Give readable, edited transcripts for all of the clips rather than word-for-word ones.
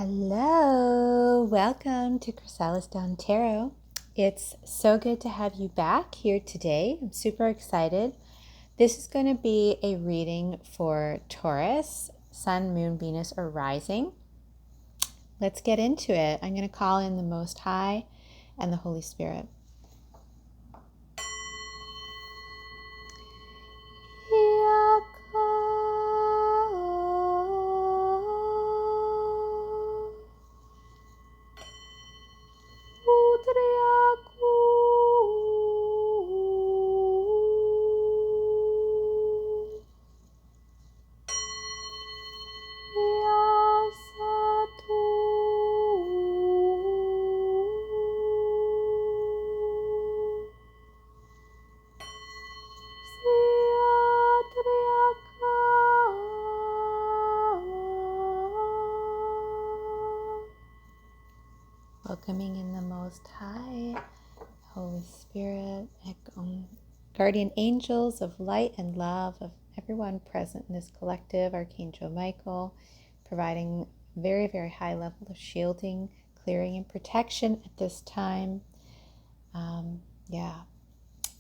Hello, welcome to chrysalisdawntarot. It's so good to have you back here today. I'm super excited. This is going to be a reading for Taurus, Sun, Moon, Venus, or Rising. Let's get into it. I'm going to call in the Most High and the Holy Spirit. Welcoming in the Most High, Holy Spirit, guardian angels of light and love of everyone present in this collective, Archangel Michael, providing very, very high level of shielding, clearing, and protection at this time.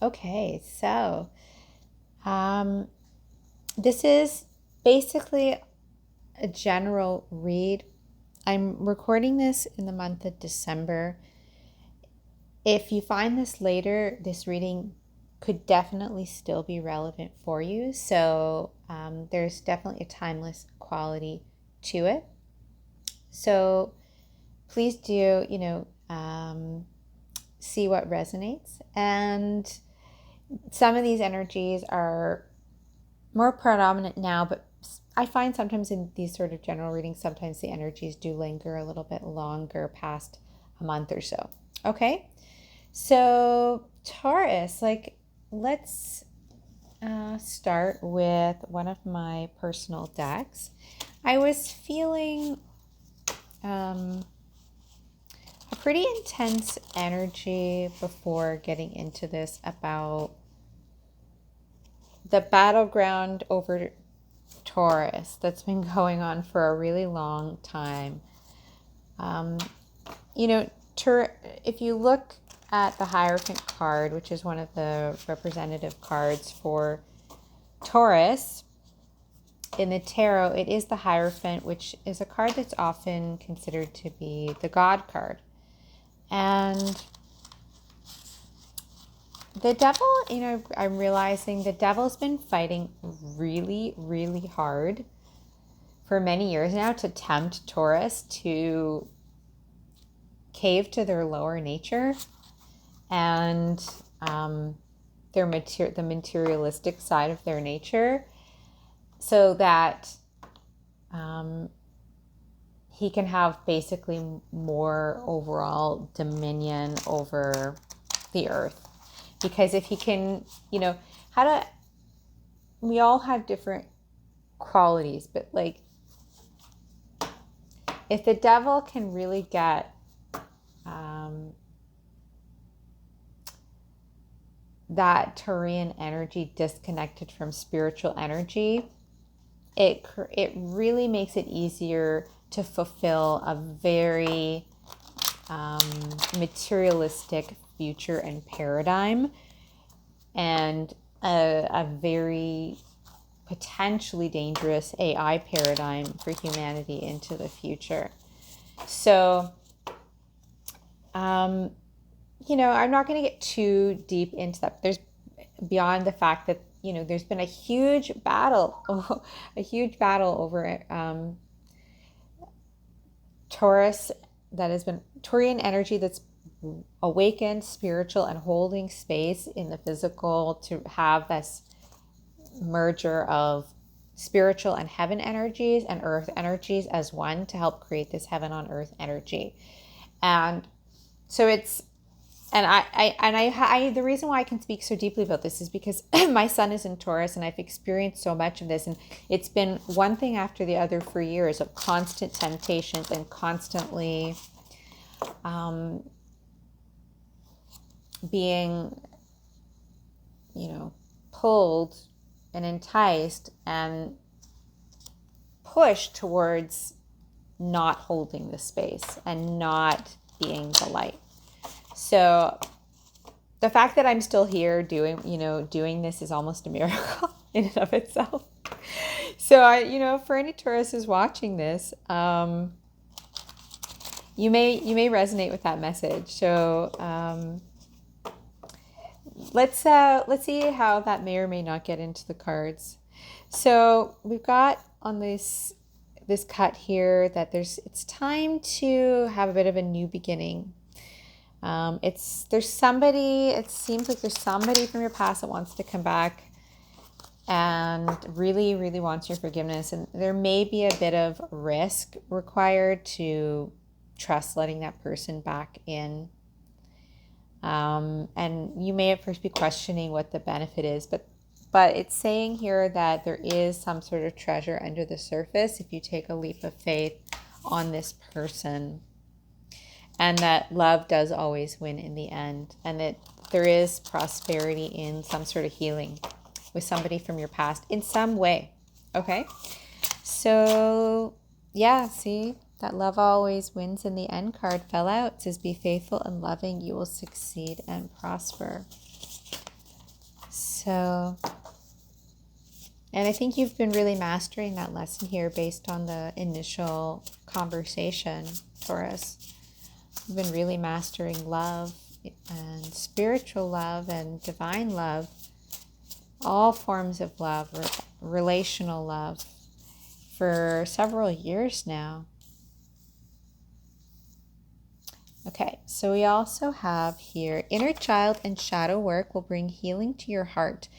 Okay, so this is basically a general read. I'm recording this in the month of December. If you find this later, this reading could definitely still be relevant for you. So there's definitely a timeless quality to it. So please do, see what resonates. And some of these energies are more predominant now, but I find sometimes in these sort of general readings, sometimes the energies do linger a little bit longer past a month or so. Okay, so Taurus, let's start with one of my personal decks. I was feeling a pretty intense energy before getting into this about the battleground over Taurus that's been going on for a really long time. If you look at the Hierophant card, which is one of the representative cards for Taurus in the tarot, it is the Hierophant, which is a card that's often considered to be the God card. And the devil, I'm realizing the devil's been fighting really, really hard for many years now to tempt Taurus to cave to their lower nature and the materialistic side of their nature, so that he can have basically more overall dominion over the earth. Because if he can, we all have different qualities, but if the devil can really get that Taurian energy disconnected from spiritual energy, it really makes it easier to fulfill a very materialistic future and paradigm, and a very potentially dangerous AI paradigm for humanity into the future. So, I'm not going to get too deep into that. There's beyond the fact that, there's been a huge battle over Taurus, that has been Taurian energy that's awakened, spiritual, and holding space in the physical to have this merger of spiritual and heaven energies and earth energies as one to help create this heaven on earth energy. And so the reason why I can speak so deeply about this is because my son is in Taurus, and I've experienced so much of this, and it's been one thing after the other for years of constant temptations and constantly being, pulled and enticed and pushed towards not holding the space and not being the light. So the fact that I'm still here doing this is almost a miracle in and of itself. So for any Taurus who's watching this, you may resonate with that message. So let's see how that may or may not get into the cards. So we've got on this cut here that it's time to have a bit of a new beginning. It seems like there's somebody from your past that wants to come back and really, really wants your forgiveness. And there may be a bit of risk required to trust letting that person back in. And you may at first be questioning what the benefit is, but it's saying here that there is some sort of treasure under the surface if you take a leap of faith on this person. And that love does always win in the end. And that there is prosperity in some sort of healing with somebody from your past in some way. Okay? So, yeah, see? That love always wins in the end card fell out. It says, be faithful and loving. You will succeed and prosper. So, and I think you've been really mastering that lesson here based on the initial conversation, Taurus. You've been really mastering love and spiritual love and divine love, all forms of love, relational love, for several years now. Okay, so we also have here, inner child and shadow work will bring healing to your heart.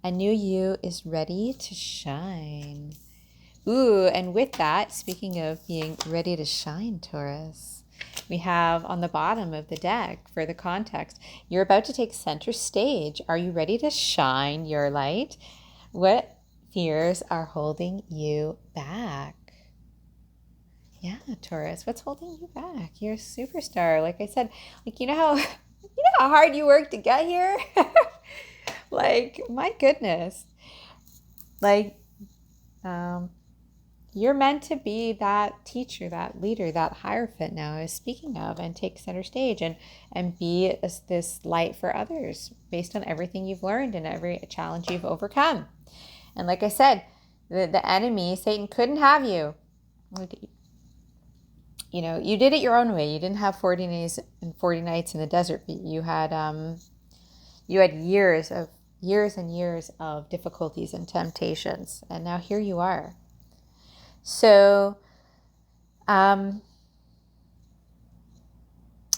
A new you is ready to shine. Ooh, and with that, speaking of being ready to shine, Taurus, we have on the bottom of the deck, for the context, you're about to take center stage. Are you ready to shine your light? What fears are holding you back? Yeah, Taurus, what's holding you back? You're a superstar. Like I said, you know how hard you worked to get here? Like, my goodness. Like, you're meant to be that teacher, that leader, that hierophant now I was speaking of, and take center stage and be this light for others based on everything you've learned and every challenge you've overcome. And like I said, the enemy, Satan, couldn't have you. You did it your own way. You didn't have 40 days and 40 nights in the desert. You had years and years of difficulties and temptations, and now here you are. So,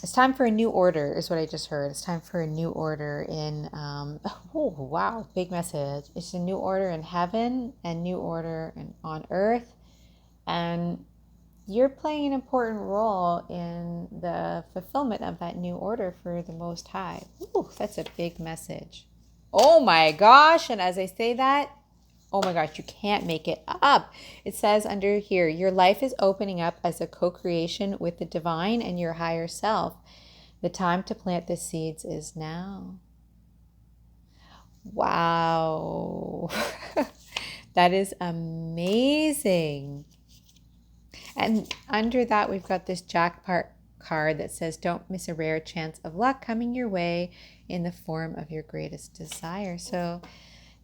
it's time for a new order, is what I just heard. It's time for a new order in, oh, wow, big message. It's a new order in heaven and new order on earth. And you're playing an important role in the fulfillment of that new order for the Most High. Ooh, that's a big message. Oh my gosh. And as I say that, oh my gosh, you can't make it up. It says under here, your life is opening up as a co-creation with the divine and your higher self. The time to plant the seeds is now. Wow. That is amazing. And under that, we've got this jackpot card that says, don't miss a rare chance of luck coming your way in the form of your greatest desire. So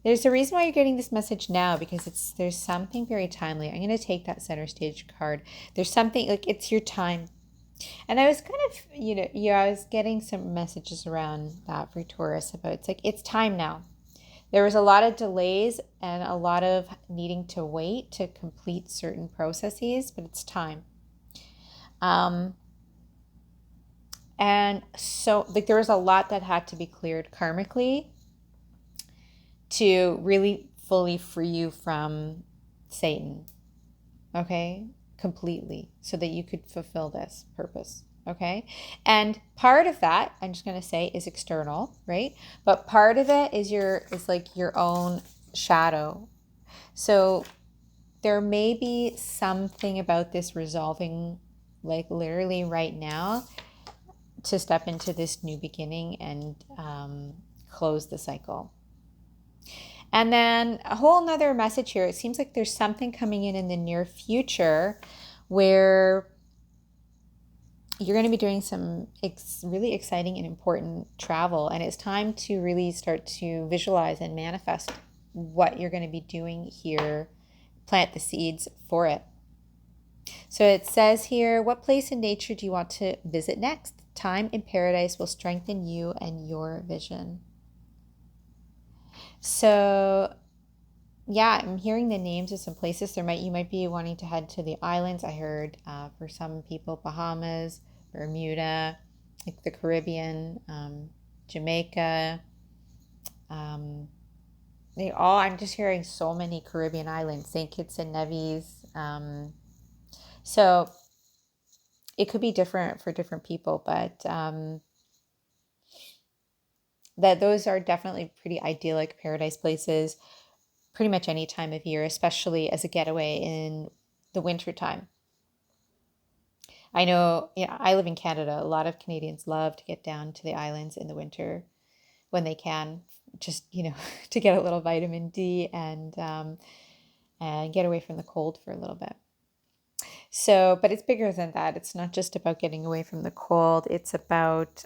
there's a reason why you're getting this message now, because there's something very timely. I'm going to take that center stage card. There's something like it's your time. And I was kind of, I was getting some messages around that for Taurus about it's time now. There was a lot of delays and a lot of needing to wait to complete certain processes, but it's time. And so there was a lot that had to be cleared karmically to really fully free you from Satan, okay? Completely, so that you could fulfill this purpose, okay? And part of that, I'm just going to say, is external, right? But part of it is like your own shadow. So there may be something about this resolving, like literally right now, to step into this new beginning and close the cycle. And then a whole nother message here. It seems like there's something coming in the near future where you're going to be doing some really exciting and important travel. And it's time to really start to visualize and manifest what you're going to be doing here, plant the seeds for it. So it says here, what place in nature do you want to visit next? Time in paradise will strengthen you and your vision. So yeah, I'm hearing the names of some places. You might be wanting to head to the islands. I heard for some people, Bahamas, Bermuda, like the Caribbean, Jamaica. I'm just hearing so many Caribbean islands, St. Kitts and Nevis. So it could be different for different people, but that those are definitely pretty idyllic paradise places pretty much any time of year, especially as a getaway in the winter time. I know, I live in Canada. A lot of Canadians love to get down to the islands in the winter when they can, just, to get a little vitamin D and get away from the cold for a little bit. So, but it's bigger than that. It's not just about getting away from the cold. It's about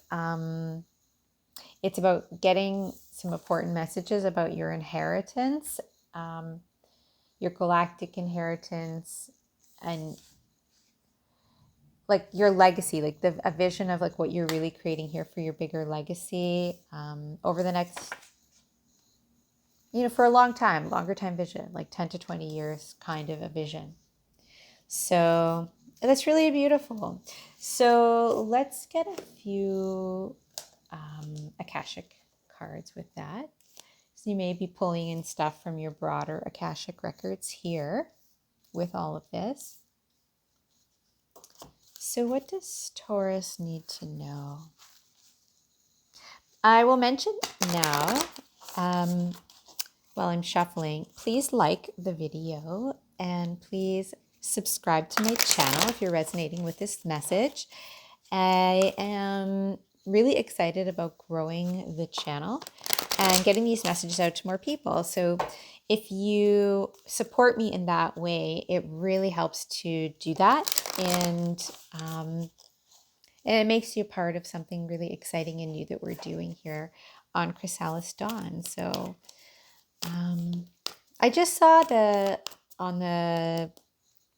getting some important messages about your inheritance, your galactic inheritance, and like your legacy, like a vision of like what you're really creating here for your bigger legacy over the next, for a longer time vision, like 10 to 20 years kind of a vision. So that's really beautiful. So let's get a few Akashic cards with that. So you may be pulling in stuff from your broader Akashic records here with all of this. So what does Taurus need to know? I will mention now, while I'm shuffling, please like the video and please subscribe to my channel if you're resonating with this message. I am really excited about growing the channel and getting these messages out to more people. So if you support me in that way, it really helps to do that. And it makes you a part of something really exciting and new that we're doing here on Chrysalis Dawn. So I just saw on the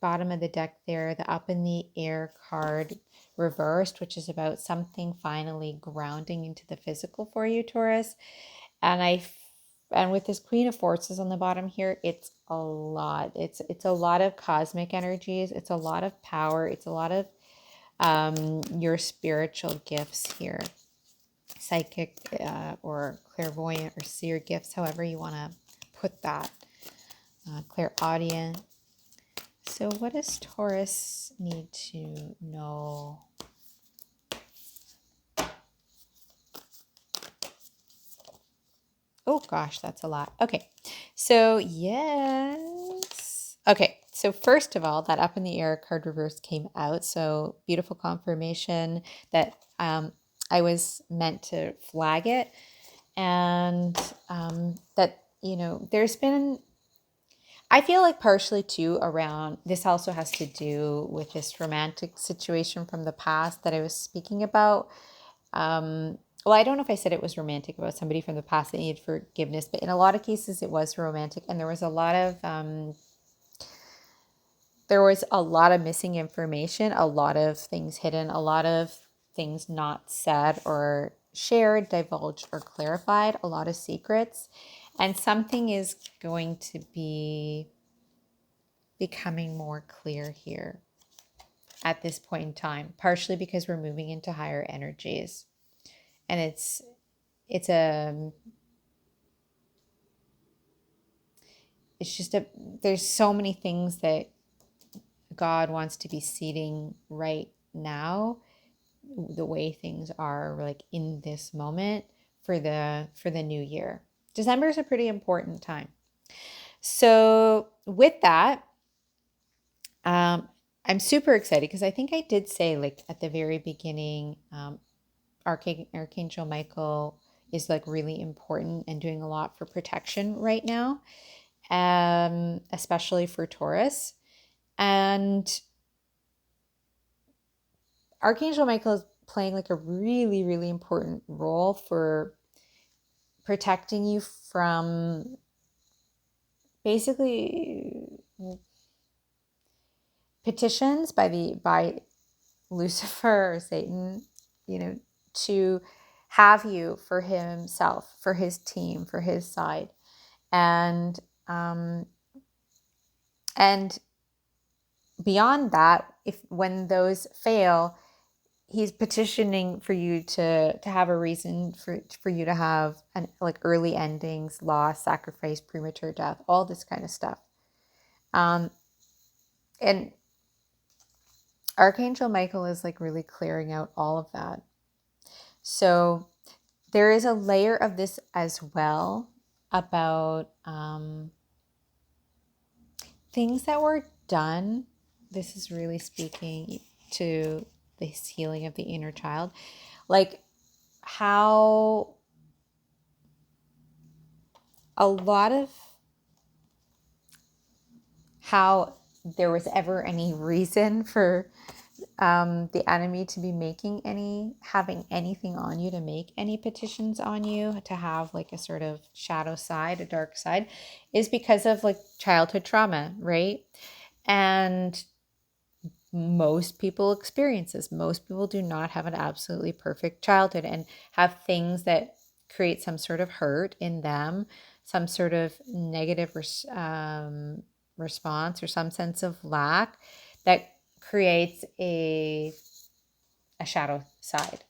bottom of the deck there, the Up in the Air card reversed, which is about something finally grounding into the physical for you, Taurus. And with this Queen of Forces on the bottom here, it's a lot. It's a lot of cosmic energies. It's a lot of power. It's a lot of your spiritual gifts here, psychic or clairvoyant or seer gifts, however you want to put that, clairaudient. So what does Taurus need to know? Oh gosh, that's a lot. Okay, so yes. Okay, so first of all, that Up in the Air card reverse came out. So beautiful confirmation that I was meant to flag it. And that, there's been, I feel like partially too around, this also has to do with this romantic situation from the past that I was speaking about. Well, I don't know if I said it was romantic about somebody from the past that needed forgiveness, but in a lot of cases it was romantic. And there was a lot of missing information, a lot of things hidden, a lot of things not said or shared, divulged, or clarified, a lot of secrets. And something is going to be becoming more clear here at this point in time, partially because we're moving into higher energies. And there's so many things that God wants to be seeding right now, the way things are like in this moment for the new year. December is a pretty important time. So with that, I'm super excited because I think I did say like at the very beginning, Archangel Michael is like really important and doing a lot for protection right now, especially for Taurus. And Archangel Michael is playing like a really, really important role for protecting you from basically petitions by Lucifer or Satan, to have you for himself, for his team, for his side. And and beyond that, when those fail, he's petitioning for you to have a reason for you to have like early endings, loss, sacrifice, premature death, all this kind of stuff. And Archangel Michael is like really clearing out all of that. So there is a layer of this as well about things that were done. This is really speaking to this healing of the inner child. Like how a lot of how there was ever any reason for the enemy to be having anything on you, to make any petitions on you, to have like a sort of shadow side, a dark side, is because of like childhood trauma, right? And most people experience this. Most people do not have an absolutely perfect childhood and have things that create some sort of hurt in them, some sort of negative response or some sense of lack that creates a shadow side,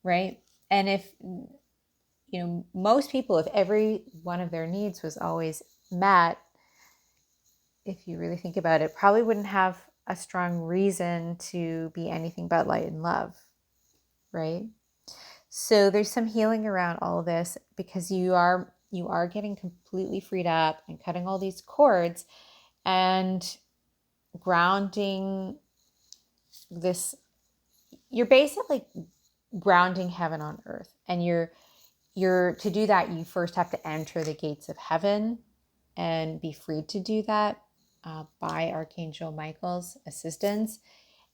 right? And if most people, if every one of their needs was always met, if you really think about it, probably wouldn't have a strong reason to be anything but light and love, right? So there's some healing around all of this, because you are getting completely freed up and cutting all these cords and grounding this. You're basically grounding heaven on earth, and you're to do that, you first have to enter the gates of heaven and be free to do that by Archangel Michael's assistance,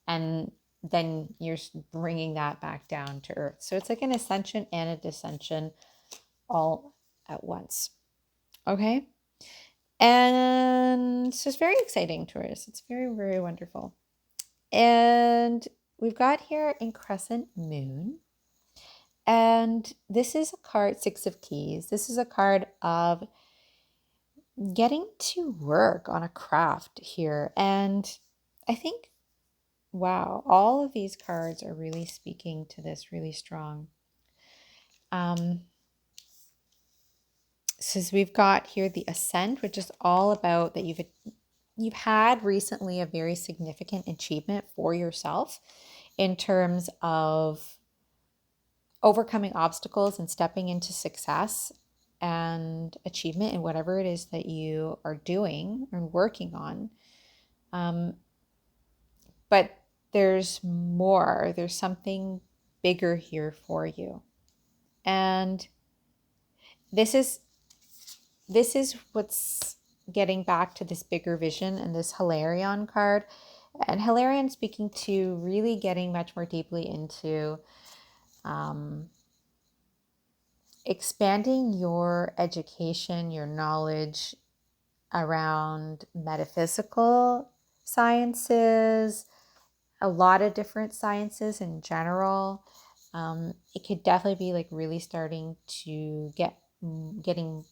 and then you're bringing that back down to earth. So it's like an ascension and a descension all at once. Okay? And so it's very exciting, Taurus. It's very, very wonderful. And we've got here in Crescent Moon. And this is a card, Six of Keys. This is a card of getting to work on a craft here. And I think, wow, all of these cards are really speaking to this really strong. So we've got here the Ascent, which is all about that you've had recently a very significant achievement for yourself in terms of overcoming obstacles and stepping into success and achievement in whatever it is that you are doing or working on. But there's more. There's something bigger here for you. And this is what's getting back to this bigger vision and this Hilarion card. And Hilarion speaking to really getting much more deeply into expanding your education, your knowledge around metaphysical sciences, a lot of different sciences in general. It could definitely be like really starting to getting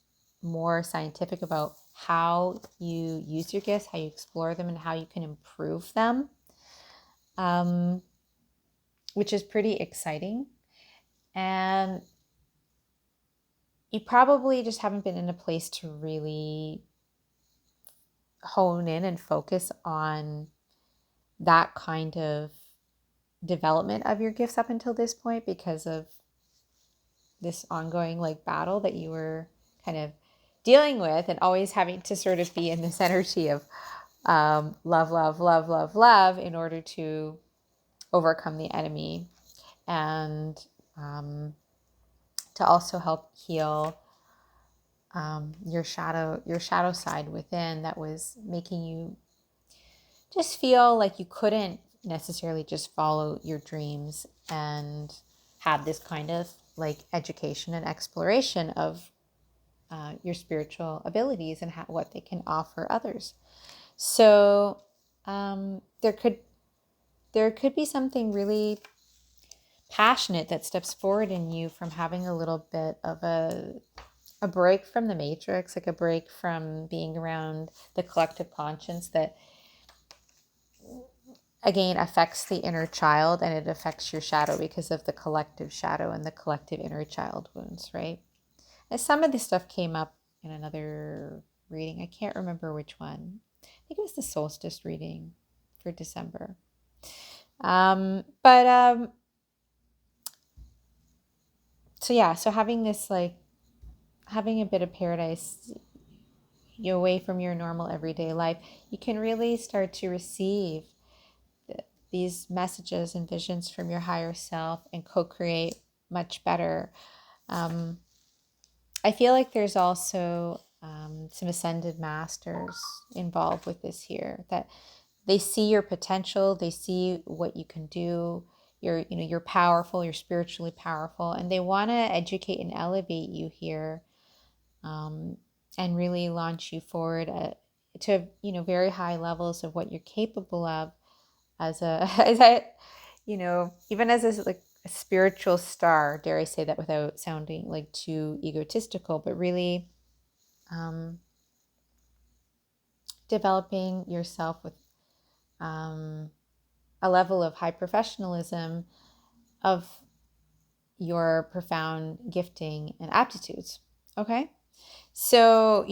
more scientific about how you use your gifts, how you explore them, and how you can improve them, which is pretty exciting. And you probably just haven't been in a place to really hone in and focus on that kind of development of your gifts up until this point, because of this ongoing like battle that you were kind of dealing with, and always having to sort of be in this energy of love, love, love, love, love in order to overcome the enemy, and to also help heal your shadow side within that was making you just feel like you couldn't necessarily just follow your dreams and have this kind of like education and exploration of your spiritual abilities and what they can offer others. So there could be something really passionate that steps forward in you from having a little bit of a break from the matrix, like a break from being around the collective conscience that again affects the inner child, and it affects your shadow because of the collective shadow and the collective inner child wounds, right? And some of this stuff came up in another reading. I can't remember which one. I think it was the solstice reading for December. So yeah, so having this like having a bit of paradise, you away from your normal everyday life, you can really start to receive these messages and visions from your higher self and co-create much better. I feel like there's also some ascended masters involved with this here, that they see your potential, they see what you can do. You're powerful, you're spiritually powerful, and they want to educate and elevate you here, and really launch you forward to very high levels of what you're capable of as a as a even as a like a spiritual star. Dare I say that without sounding like too egotistical, but really developing yourself with a level of high professionalism of your profound gifting and aptitudes. Okay, so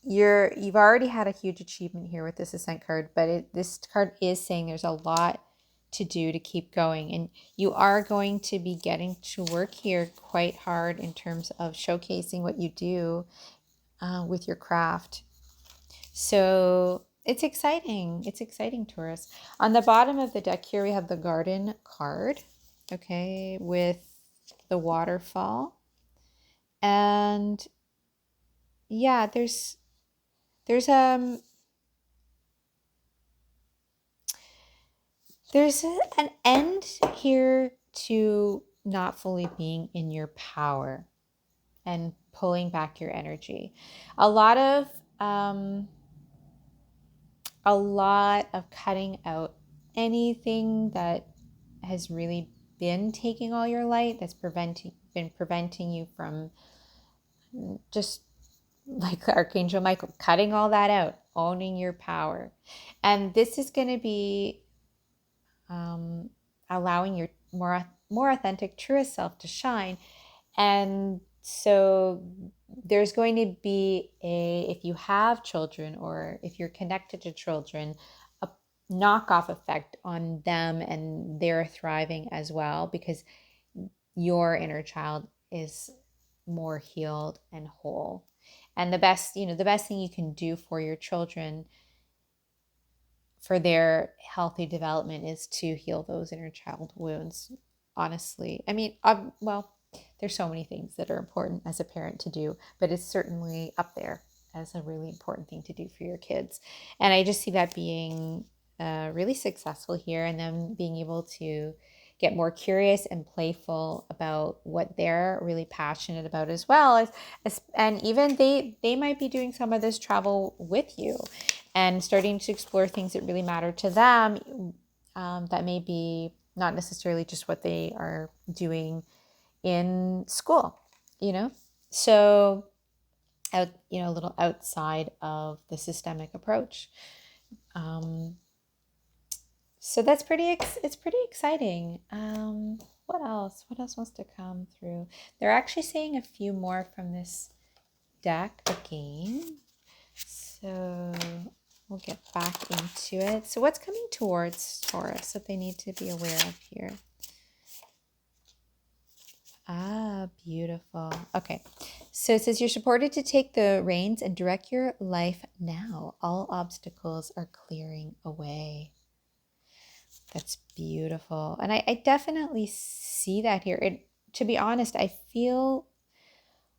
you've already had a huge achievement here with this ascent card, but this card is saying there's a lot to do to keep going, and you are going to be getting to work here quite hard in terms of showcasing what you do with your craft. So it's exciting. It's exciting, Taurus. On the bottom of the deck here, we have the garden card, okay, with the waterfall. And yeah, there's an end here to not fully being in your power and pulling back your energy. A lot of cutting out anything that has really been taking all your light, that's been preventing you from just like Archangel Michael, cutting all that out, owning your power. And this is going to be allowing your more authentic, truest self to shine. And so there's going to be if you have children or if you're connected to children, a knockoff effect on them and their thriving as well, because your inner child is more healed and whole. And the best thing you can do for your children for their healthy development is to heal those inner child wounds. Honestly, I mean, well, there's so many things that are important as a parent to do, but it's certainly up there as a really important thing to do for your kids. And I just see that being really successful here, and them being able to get more curious and playful about what they're really passionate about as well and even they might be doing some of this travel with you and starting to explore things that really matter to them, that may be not necessarily just what they are doing in school, so a little outside of the systemic approach. So that's it's pretty exciting. What else wants to come through? They're actually saying a few more from this deck again, so we'll get back into it. So what's coming towards Taurus that they need to be aware of here? Ah, beautiful. Okay, so it says you're supported to take the reins and direct your life now. All obstacles are clearing away. That's beautiful. And I definitely see that here. To be honest, I feel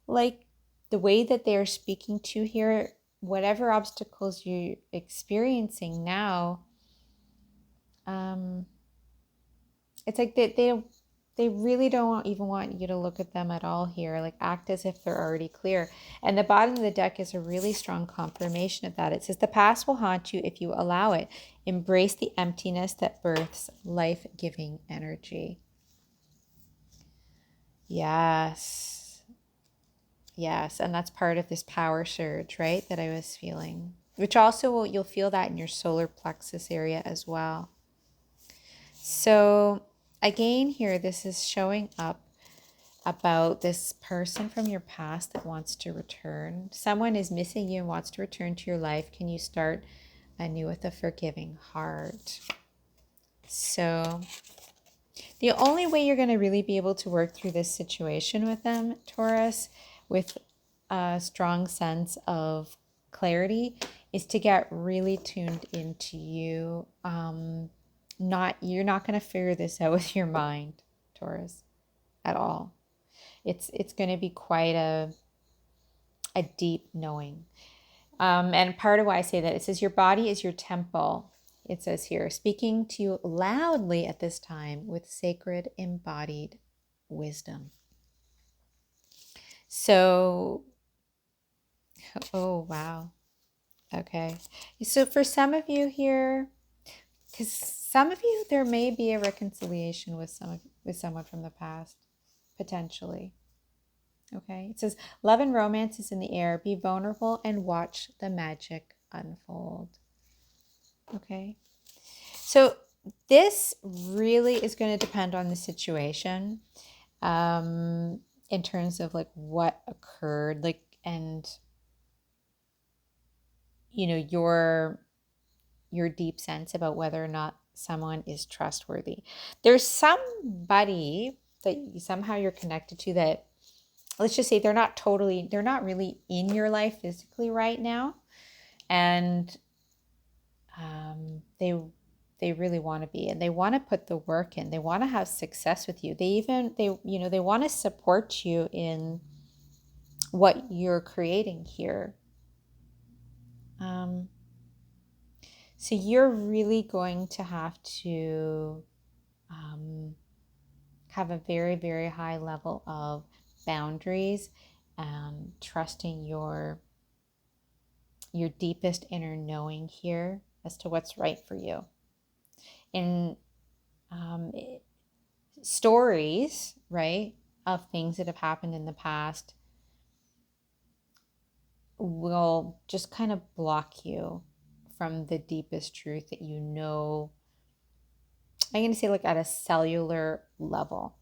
like the way that they are speaking to here, whatever obstacles you're experiencing now, it's like they really don't even want you to look at them at all here. Like, act as if they're already clear. And the bottom of the deck is a really strong confirmation of that. It says the past will haunt you if you allow it. Embrace the emptiness that births life-giving energy. Yes. Yes. And that's part of this power surge, right, that I was feeling. Which also you'll feel that in your solar plexus area as well. So again here, this is showing up about this person from your past that wants to return. Someone is missing you and wants to return to your life. Can you start anew with a forgiving heart? So the only way you're going to really be able to work through this situation with them, Taurus, with a strong sense of clarity, is to get really tuned into you. You're not going to figure this out with your mind, Taurus, at all. It's going to be quite a deep knowing. And part of why I say that, it says your body is your temple. It says here, speaking to you loudly at this time with sacred embodied wisdom. So, oh, wow. Okay. So for some of you here, because some of you, there may be a reconciliation with someone from the past, potentially. Okay. It says, love and romance is in the air. Be vulnerable and watch the magic unfold. Okay. So this really is going to depend on the situation, in terms of like what occurred, like, and you know, your deep sense about whether or not someone is trustworthy. There's somebody that somehow you're connected to that, let's just say they're not really in your life physically right now. And they really want to be, and they want to put the work in. They want to have success with you. They want to support you in what you're creating here. So you're really going to have to have a very, very high level of boundaries and trusting your deepest inner knowing here as to what's right for you. In stories, right, of things that have happened in the past will just kind of block you from the deepest truth that you know. I'm going to say, like, at a cellular level.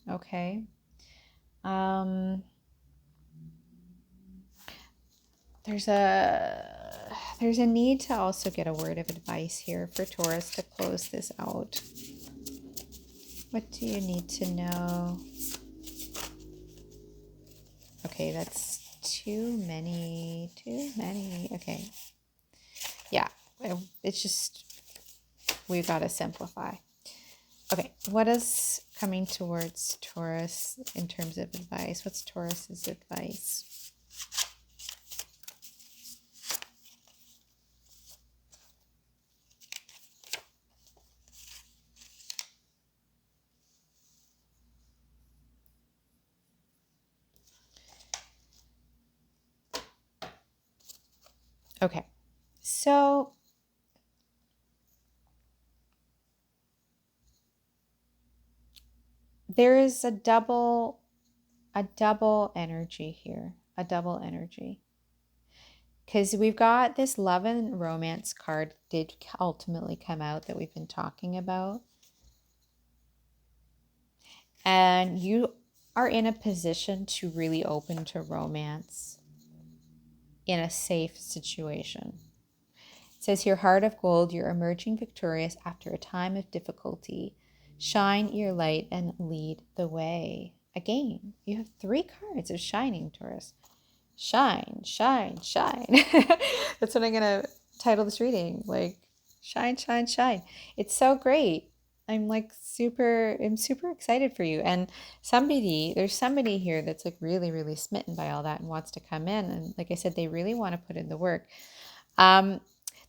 Okay. There's a need to also get a word of advice here for Taurus to close this out. What do you need to know? Okay, that's too many. Okay. Yeah, it's just, we've got to simplify. Okay, what is coming towards Taurus in terms of advice? What's Taurus's advice? Okay, so there is a double energy here, a double energy. Because we've got this love and romance card did ultimately come out that we've been talking about. And you are in a position to really open to romance in a safe situation. It says here, heart of gold, you're emerging victorious after a time of difficulty. Shine your light and lead the way. Again, you have 3 cards of shining, Taurus. Shine, shine, shine. That's what I'm going to title this reading. Like, shine, shine, shine. It's so great. I'm super excited for you. And there's somebody here that's like really, really smitten by all that and wants to come in. And like I said, they really want to put in the work.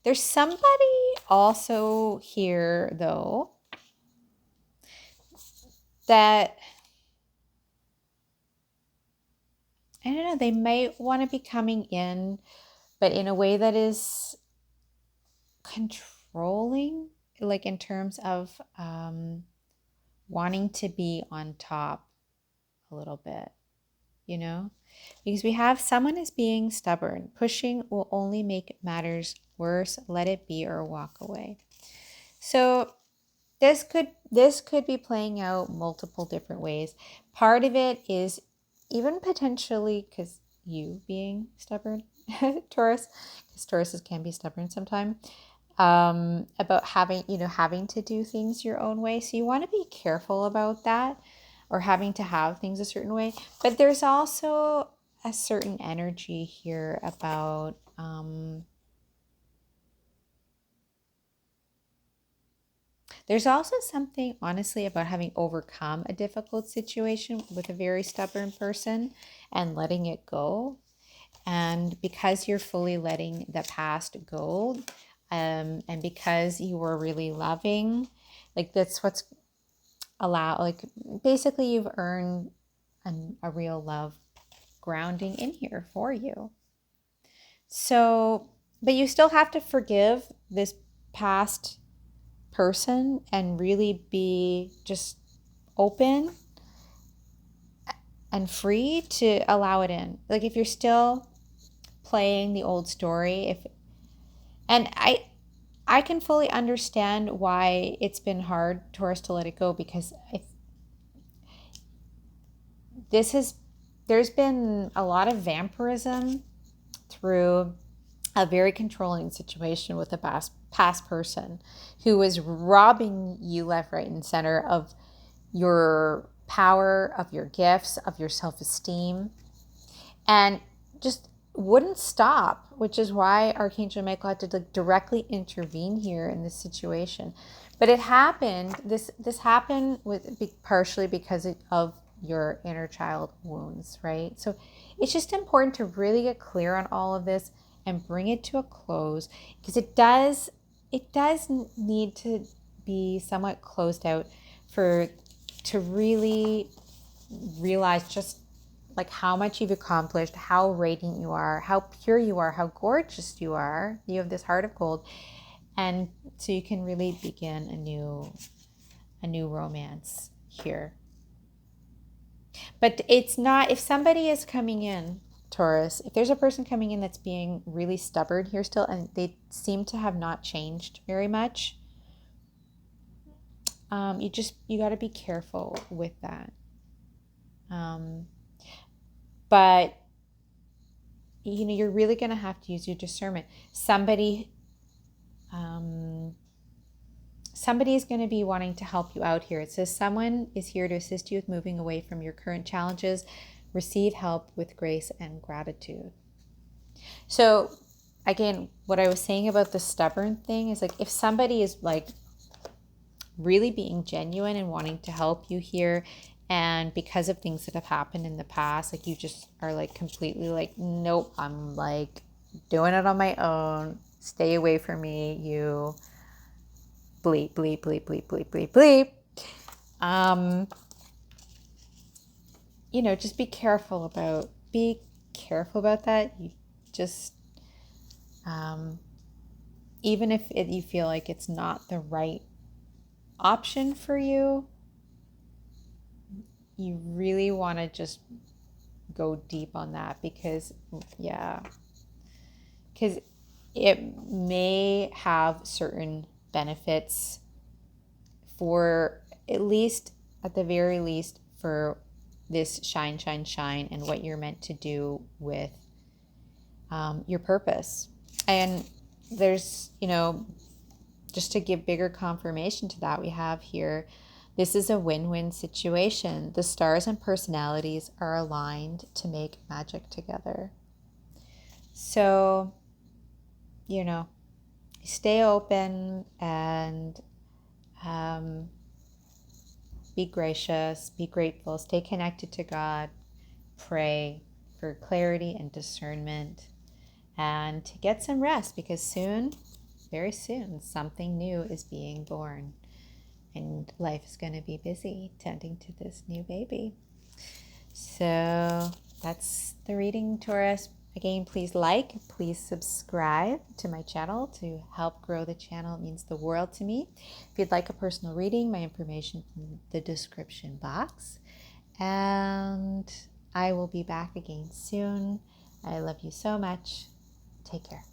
There's somebody also here, though, that, I don't know, they might want to be coming in, but in a way that is controlling, like in terms of wanting to be on top a little bit, you know? Because we have someone is being stubborn. Pushing will only make matters worse. Let it be or walk away. So this could be playing out multiple different ways. Part of it is even potentially because you being stubborn, Taurus, because Tauruses can be stubborn sometimes, about having to do things your own way. So you want to be careful about that, or having to have things a certain way. But there's also a certain energy here about there's also something, honestly, about having overcome a difficult situation with a very stubborn person and letting it go. And because you're fully letting the past go, and because you were really loving, like that's what's like basically you've earned a real love grounding in here for you. So, but you still have to forgive this past person and really be just open and free to allow it in. Like if you're still playing the old story, and I can fully understand why it's been hard, Taurus, to let it go, because there's been a lot of vampirism through a very controlling situation with a past person who was robbing you left, right, and center of your power, of your gifts, of your self-esteem, and just wouldn't stop, which is why Archangel Michael had to directly intervene here in this situation. But it happened, this happened partially because of your inner child wounds, right? So it's just important to really get clear on all of this and bring it to a close, because it does need to be somewhat closed out to really realize just like how much you've accomplished, how radiant you are, how pure you are, how gorgeous you are. You have this heart of gold, and so you can really begin a new romance here. But it's not, if somebody is coming in, Taurus, if there's a person coming in that's being really stubborn here still, and they seem to have not changed very much, you got to be careful with that. But you're really going to have to use your discernment. Somebody is going to be wanting to help you out here. It says someone is here to assist you with moving away from your current challenges. Receive help with grace and gratitude. So again, what I was saying about the stubborn thing is, like, if somebody is like really being genuine and wanting to help you here, and because of things that have happened in the past, like you just are like completely like, nope, I'm like doing it on my own. Stay away from me, you bleep, bleep, bleep, bleep, bleep, bleep, bleep. Just be careful about that. You just, even if you feel like it's not the right option for you, you really want to just go deep on that, because it may have certain benefits for, at the very least, for this shine, shine, shine, and what you're meant to do with your purpose. And there's, just to give bigger confirmation to that, we have here, this is a win-win situation. The stars and personalities are aligned to make magic together. So, stay open and be gracious, be grateful, stay connected to God, pray for clarity and discernment, and to get some rest, because soon very soon, something new is being born. And life is going to be busy tending to this new baby. So that's the reading, Taurus. Again, please please subscribe to my channel to help grow the channel. It means the world to me. If you'd like a personal reading, my information in the description box. And I will be back again soon. I love you so much. Take care.